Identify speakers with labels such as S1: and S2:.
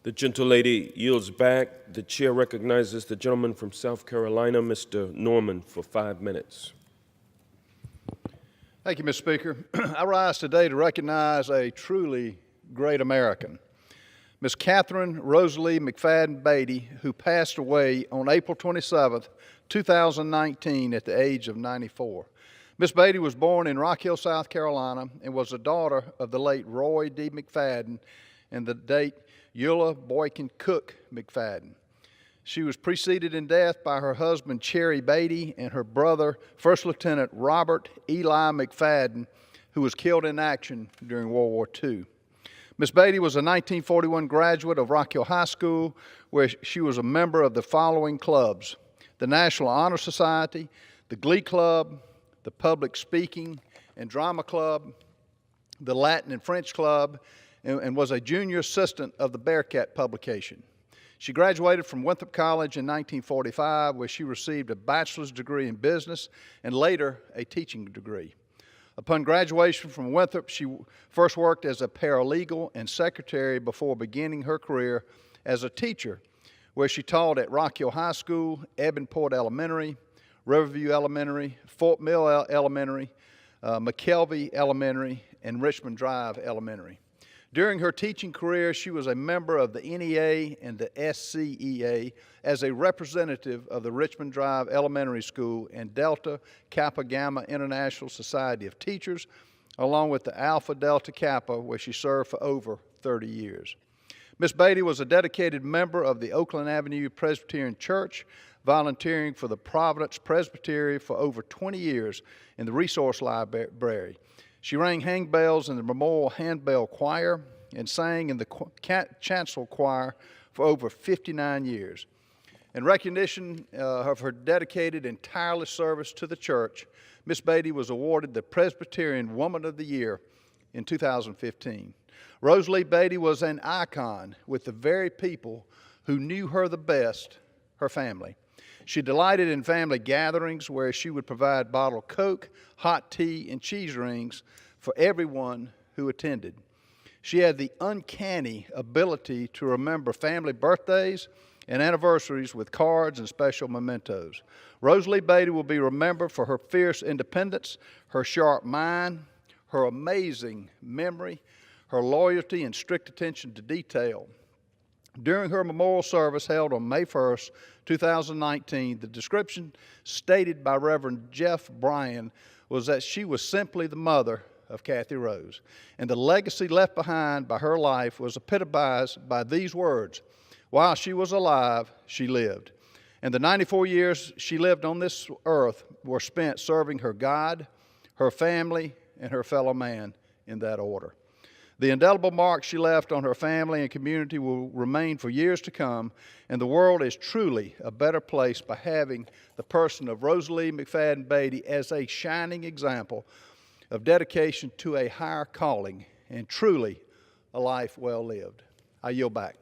S1: The gentle lady yields back. The chair recognizes the gentleman from South Carolina, Mr. Norman, for 5 minutes.
S2: Thank you, Mr. Speaker. I rise today to recognize a truly great American, Miss Catherine Rosalie McFaddin Beaty, who passed away on April 27, 2019 at the age of 94. Miss Beaty was born in Rock Hill, South Carolina, and was the daughter of the late Roy D. McFaddin and the late Eula Boykin Cook McFaddin. She was preceded in death by her husband, Cherry Beaty, and her brother, First Lieutenant Robert Eli McFaddin, who was killed in action during World War II. Miss Beaty was a 1941 graduate of Rock Hill High School, where she was a member of the following clubs: the National Honor Society, the Glee Club, the Public Speaking and Drama Club, the Latin and French Club, and was a junior assistant of the Bearcat publication. She graduated from Winthrop College in 1945, where she received a bachelor's degree in business and later a teaching degree. Upon graduation from Winthrop, she first worked as a paralegal and secretary before beginning her career as a teacher, where she taught at Rock Hill High School, Ebenport Elementary, Riverview Elementary, Fort Mill Elementary, McKelvey Elementary, and Richmond Drive Elementary. During her teaching career, she was a member of the NEA and the SCEA as a representative of the Richmond Drive Elementary School and Delta Kappa Gamma International Society of Teachers, along with the Alpha Delta Kappa, where she served for over 30 years. Miss Beaty was a dedicated member of the Oakland Avenue Presbyterian Church, volunteering for the Providence Presbytery for over 20 years in the Resource Library. She rang handbells in the Memorial Handbell Choir and sang in the Chancel Choir for over 59 years. In recognition of her dedicated and tireless service to the church, Miss Beaty was awarded the Presbyterian Woman of the Year in 2015. Rosalie Beaty was an icon with the very people who knew her the best, her family. She delighted in family gatherings where she would provide bottled Coke, hot tea, and cheese rings for everyone who attended. She had the uncanny ability to remember family birthdays and anniversaries with cards and special mementos. Rosalie Beaty will be remembered for her fierce independence, her sharp mind, her amazing memory, her loyalty and strict attention to detail. During her memorial service held on May 1st, 2019, the description stated by Reverend Jeff Bryan was that she was simply the mother of Kathy Rose, and the legacy left behind by her life was epitomized by these words: "While she was alive, she lived." And the 94 years she lived on this earth were spent serving her God, her family, and her fellow man in that order. The indelible mark she left on her family and community will remain for years to come, and the world is truly a better place by having the person of Rosalie McFaddin Beaty as a shining example of dedication to a higher calling and truly a life well lived. I yield back.